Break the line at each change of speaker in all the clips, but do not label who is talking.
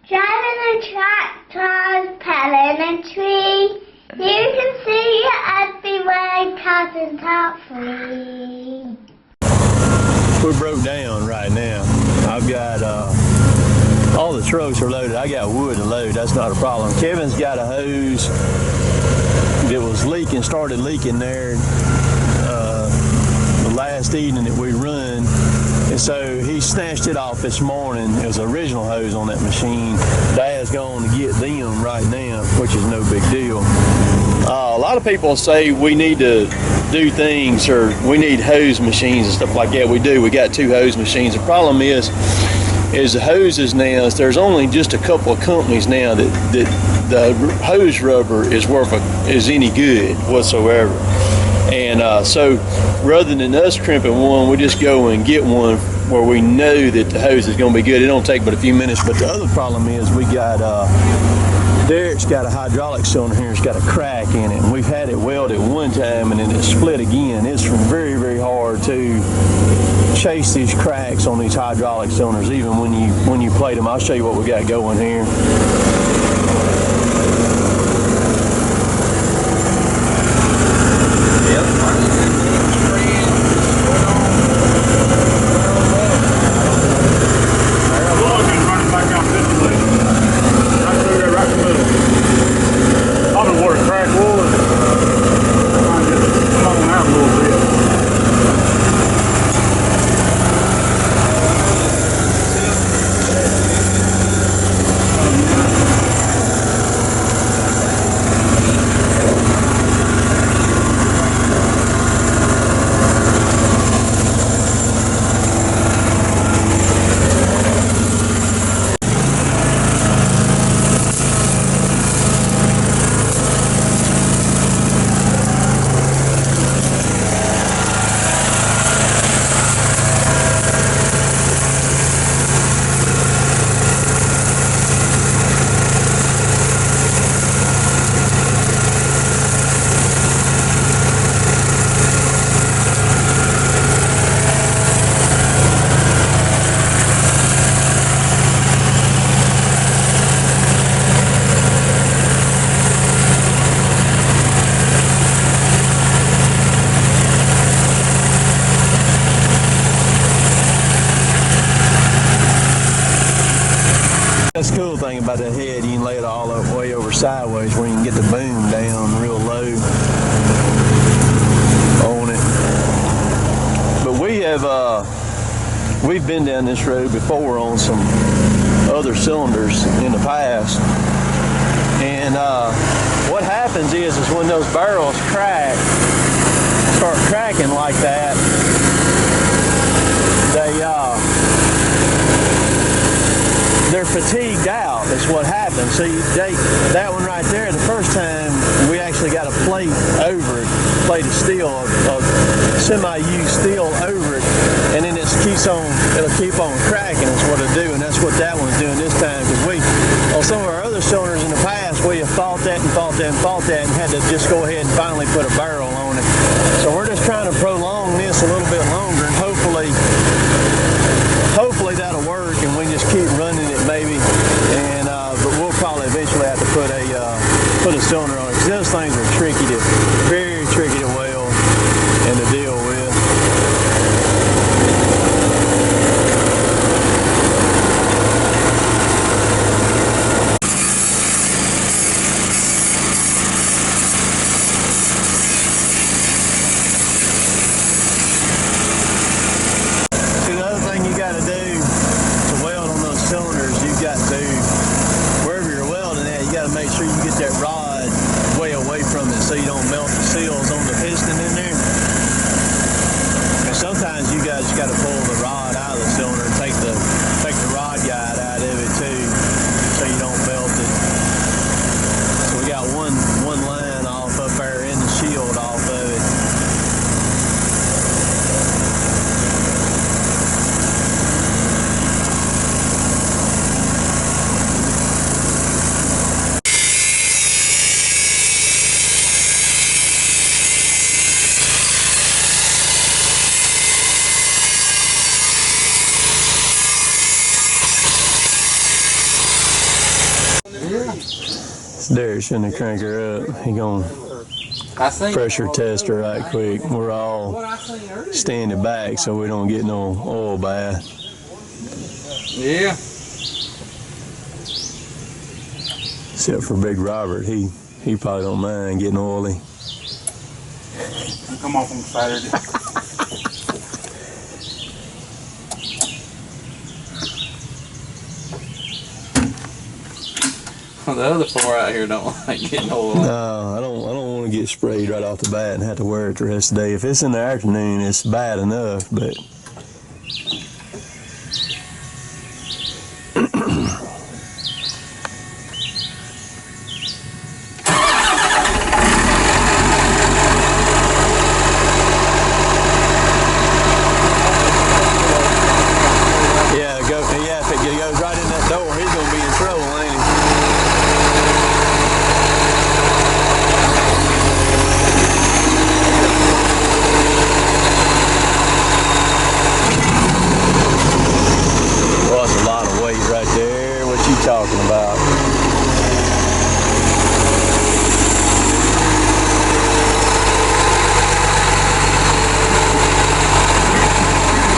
Driving a tractor, pelling a tree. You can see it everywhere, cousin top free.
We're broke down right now. I've got all the trucks are loaded. I got wood to load. That's not a problem. Kevin's got a hose that was leaking, started leaking there the last evening that we run. And so he snatched it off this morning. It was an original hose on that machine. Dad's going to get them right now, which is no big deal. A lot of people say we need to do things, or we need hose machines and stuff like that. We do. We got 2 hose machines. The problem is the hoses now, there's only just a couple of companies now that the hose rubber is any good whatsoever. And so rather than us crimping one, we just go and get one where we know that the hose is going to be good. It don't take but a few minutes. But the other problem is we got Derek's got a hydraulic cylinder here. It's got a crack in it, and we've had it welded one time and then it split again. It's very, very hard to chase these cracks on these hydraulic cylinders, even when you plate them. I'll show you what we got going here. That's the cool thing about that head. You can lay it all the way over sideways where you can get the boom down real low on it. But we've been down this road before on some other cylinders in the past. And what happens is when those barrels start cracking like that, they're fatigued out. That's what happens. So that one right there, the first time we actually got a plate over it, plate of steel, a semi-used steel over it, and then it'll keep on cracking. That's what it'll do, and that's what that one's doing this time. Because on some of our other cylinders in the past, we have fought that and fought that and fought that, and had to just go ahead and finally put a barrel on it. So we're just trying to prolong this a little bit longer, and hopefully that'll work, and we just keep running it maybe. And but we'll probably eventually have to put a cylinder on it, because those things are very tricky to weld and to deal with. Wherever you're welding at, you got to make sure you get that rod way away from it so you don't melt the seal Derek's gonna crank her up. He gonna pressure test her right quick. We're all standing back so we don't get no oil bath.
Yeah.
Except for Big Robert, he probably don't mind getting oily.
Come off on Saturday. The other four out here don't like getting oil.
No, I don't want to get sprayed right off the bat and have to wear it the rest of the day. If it's in the afternoon, it's bad enough, but if it goes right in that door, he's gonna be in trouble, ain't he? Well, that's a lot of weight right there. What you talking about?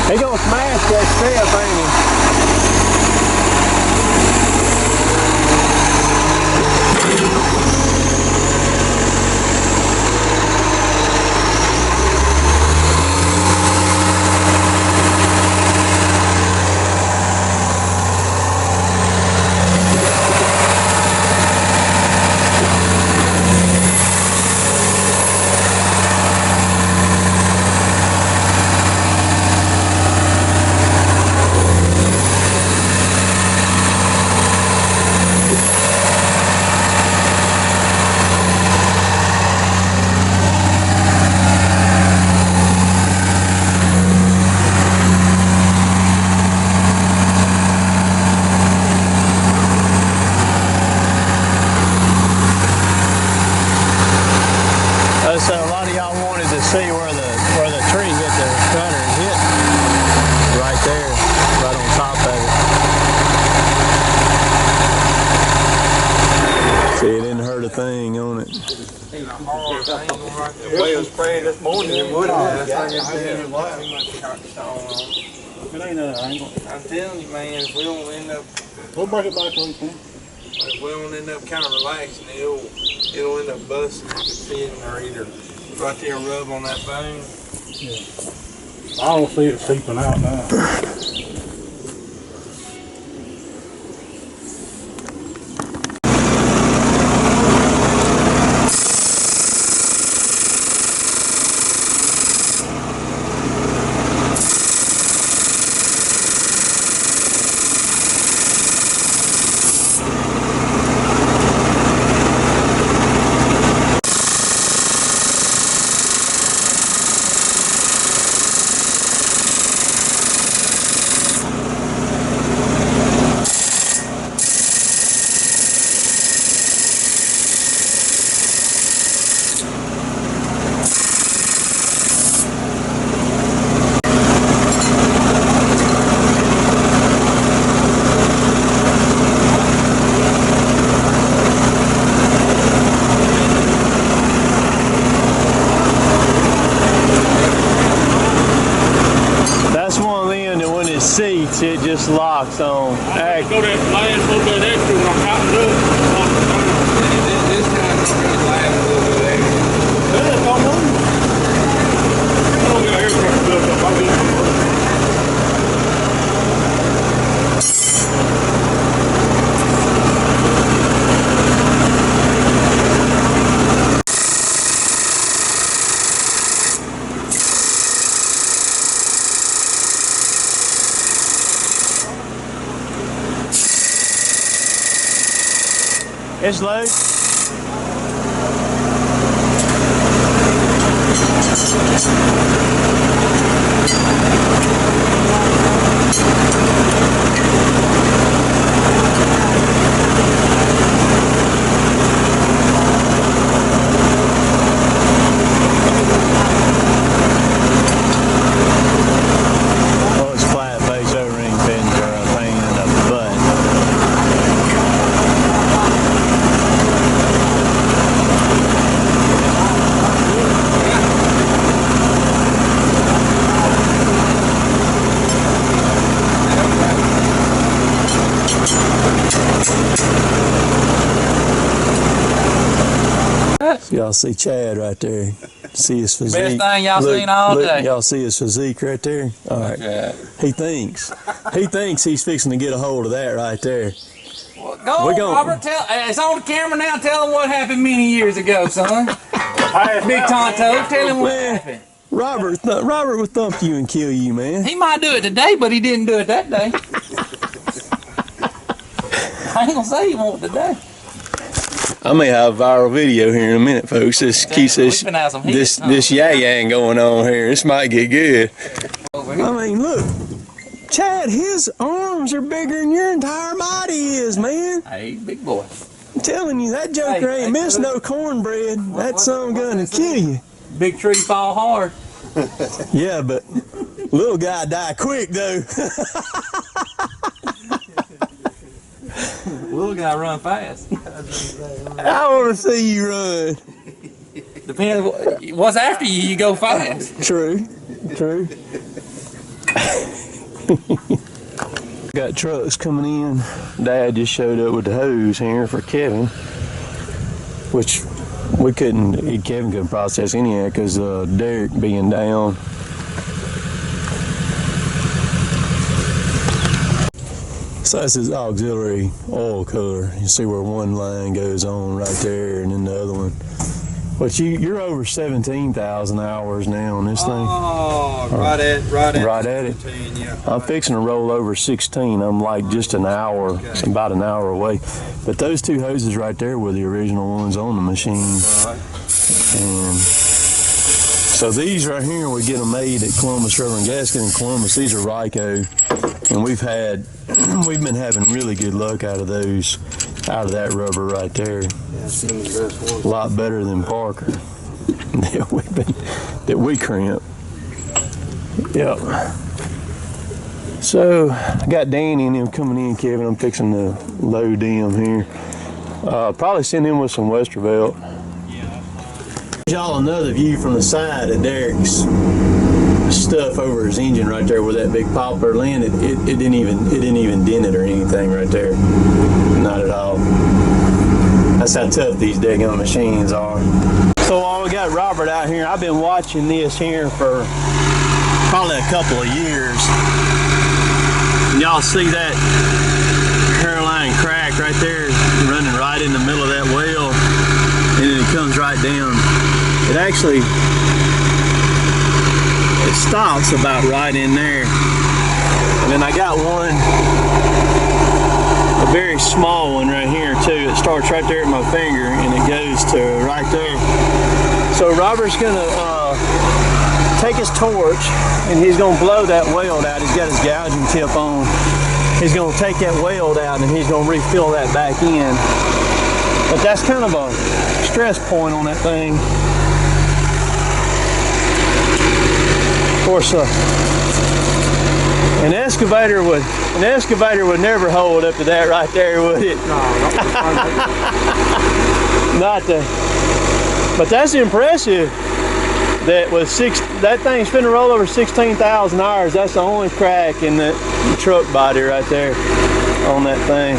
He gonna smash that strip, ain't he? So a lot of y'all wanted to see where the tree hit the cutter and hit right there, right on top of it. See, it didn't hurt a thing on it.
The way it was spraying this morning, it would have. It ain't nothing. I'm telling you, man, if we don't end up... We'll break it back when we can. If we don't end up kind of relaxing, it'll end up busting if it's fitting or either right there and rub on that bone. Yeah. I don't see it seeping out now.
Seats, it just locks on.
I go that last little bit extra when I'm counting up. This time's going to last a little bit extra. Yeah, don't move. I don't get air pressure built up. I'll get
It's low. Oh, it's flat face O-ring pins are a pain in the butt. Y'all see Chad right there. See his physique.
Best thing y'all seen all day.
Y'all see his physique right there? All right. He thinks he's fixing to get a hold of that right there.
Well, go on, Robert. It's on the camera now. Tell him what happened many years ago, son. Big Tonto, tell him what happened.
Robert would thump you and kill you, man.
He might do it today, but he didn't do it that day. I ain't gonna say he won't today.
I may have a viral video here in a minute, folks. This yay-yang going on here. This might get good. I mean, look. Chad, his arms are bigger than your entire body is, man.
Hey, big boy.
I'm telling you, that joker ain't missed no cornbread. That son gonna kill you.
Big tree fall hard.
Yeah, but little guy die quick, though.
Little guy run fast.
I want to see you run.
Depends what's after you, you go fast.
True. Got trucks coming in. Dad just showed up with the hose here for Kevin, which Kevin couldn't process any of it because Derek being down. So that's his auxiliary oil cooler. You see where one line goes on right there and then the other one. But you're over 17,000 hours now on this thing.
Oh, right at it. 17, yeah.
I'm fixing to roll over 16. I'm like just an hour, about an hour away. But those two hoses right there were the original ones on the machine.
Right.
And so these right here, we get them made at Columbus Rubber and Gasket in Columbus. These are Ryco, and we've been having really good luck out of those, out of that rubber right there. A lot better than Parker that we crimp. Yep. So I got Danny and them coming in, Kevin. I'm fixing to load them here. Probably send him with some Westervelt. Y'all another view from the side of Derek's stuff over his engine right there where that big popper landed. It didn't even dent it or anything right there. Not at all. That's how tough these daggone machines are. So while we got Robert out here, I've been watching this here for probably a couple of years. And y'all see that hairline crack right there running right in the middle of that well, and then it comes right down. It actually stops about right in there. And then I got one, a very small one right here too. It starts right there at my finger and it goes to right there. So Robert's gonna take his torch and he's gonna blow that weld out. He's got his gouging tip on. He's gonna take that weld out and he's gonna refill that back in. But that's kind of a stress point on that thing. Of course, an excavator would never hold up to that right there, would it? But that's impressive. That thing's finna roll over 16,000 hours. That's the only crack in the truck body right there on that thing.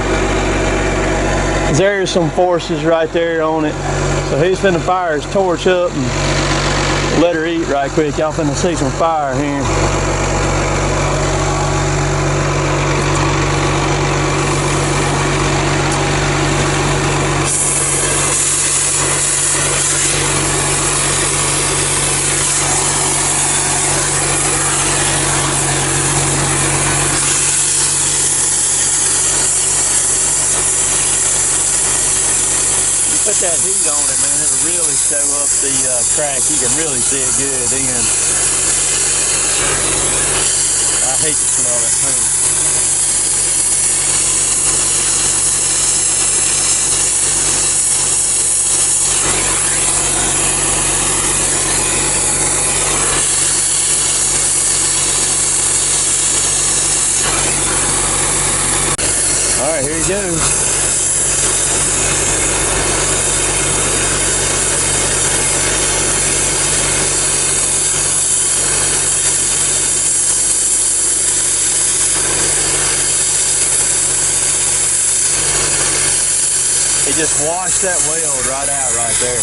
There's some forces right there on it. So he's finna fire his torch up and let her eat right quick. Y'all finna see some fire here. Put that heat on it, man. It'll really show up the crack. You can really see it good then. I hate to smell that paint. All right, here he goes. It just washed that weld right out right there.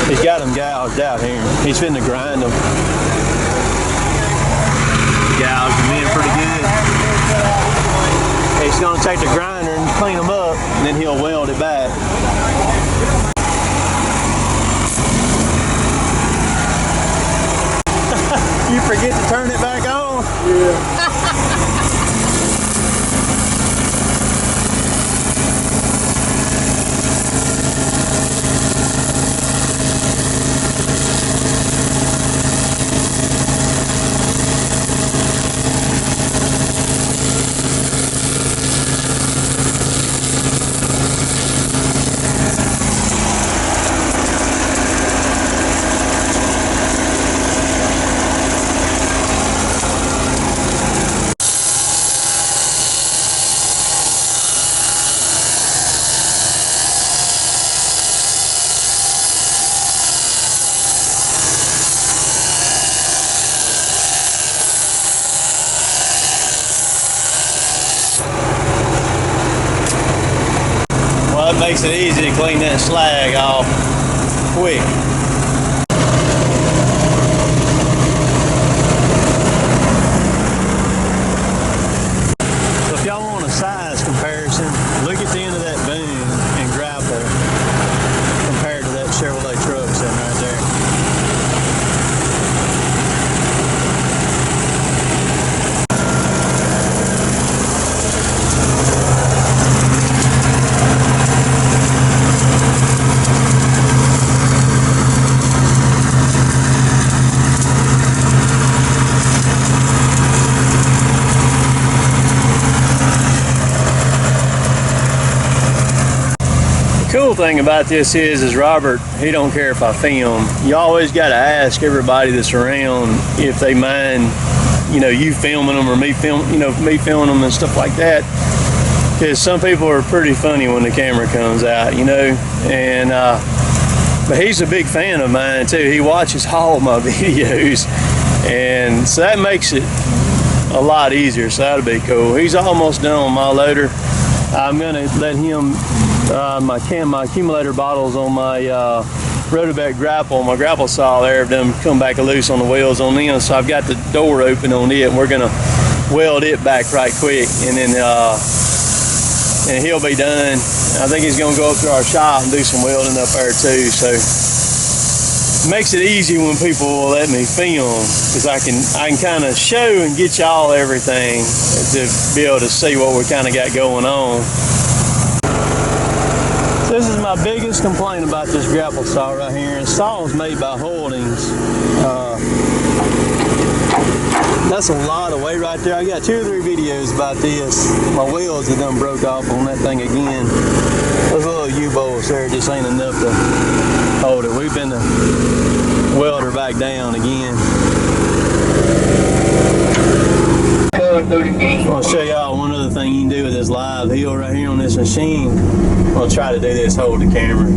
He's got them gouged out here. He's finna grind them. Gouged them in pretty good. He's gonna take the grinder and clean them up, and then he'll weld it back. You forget to turn it back on? Yeah. Well, it makes it easy to clean that slag off quick. So if y'all want a size comparison, look at the end of that boom and grapple compared to that Chevrolet truck sitting right there. The cool thing about this is Robert, he don't care if I film. You always got to ask everybody that's around if they mind, you know, you filming them or me filming them and stuff like that. Because some people are pretty funny when the camera comes out, you know. And but he's a big fan of mine too. He watches all of my videos, and so that makes it a lot easier. So that'll be cool. He's almost done on my loader. I'm gonna let him. My accumulator bottles on my Rotoback grapple, my grapple saw there, have done come back loose on the wheels on them, so I've got the door open on it, and we're gonna weld it back right quick, and then and he'll be done. I think he's gonna go up to our shop and do some welding up there too, so it makes it easy when people will let me film, because I can kind of show and get y'all everything to be able to see what we kind of got going on. This is my biggest complaint about this grapple saw right here. The saw is made by Holdings. That's a lot of weight right there. I got 2 or 3 videos about this. My wheels have done broke off on that thing again. Those little U-bolts there just ain't enough to hold it. We've been to weld her back down again. I'll show y'all one other thing you can do with this live heel right here on this machine. I'll try to do this, hold the camera.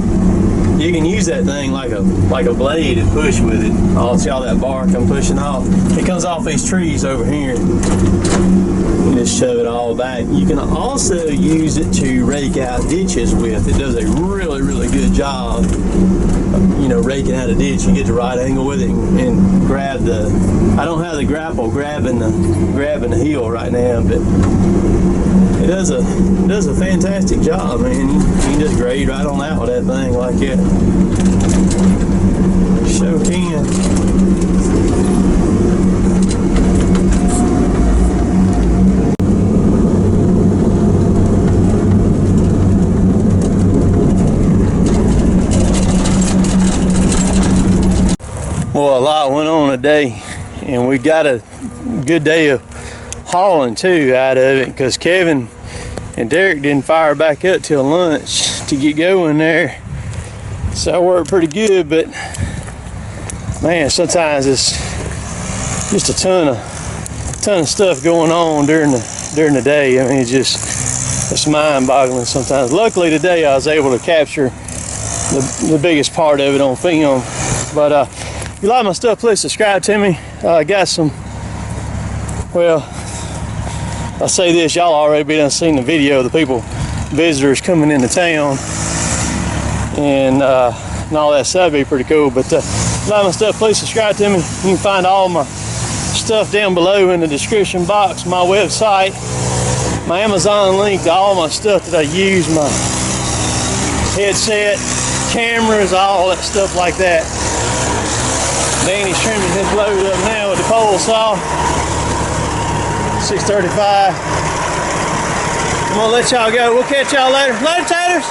You can use that thing like a blade and push with it. I'll see all that bark I'm pushing off. It comes off these trees over here. You just shove it all back. You can also use it to rake out ditches with. It does a really, really good job. You know, raking out a ditch, you get the right angle with it and grab the. I don't have the grapple grabbing the heel right now, but it does a fantastic job, man. You can just grade right on out with that thing like that. Sure can. Well, a lot went on today, and we got a good day of hauling too out of it, because Kevin and Derek didn't fire back up till lunch to get going there. So it worked pretty good, but man, sometimes it's just a ton of stuff going on during the day. I mean, it's mind-boggling sometimes. Luckily today I was able to capture the biggest part of it on film. But if you like my stuff, please subscribe to me. I got some, well, I say this, y'all already been seen the video of the visitors coming into town and all that, so that'd be pretty cool. But if you like my stuff, please subscribe to me. You can find all my stuff down below in the description box, my website, my Amazon link to all my stuff that I use, my headset, cameras, all that stuff like that. Danny's trimming his load up now with the pole saw. 635. I'm gonna let y'all go. We'll catch y'all later. Later, taters.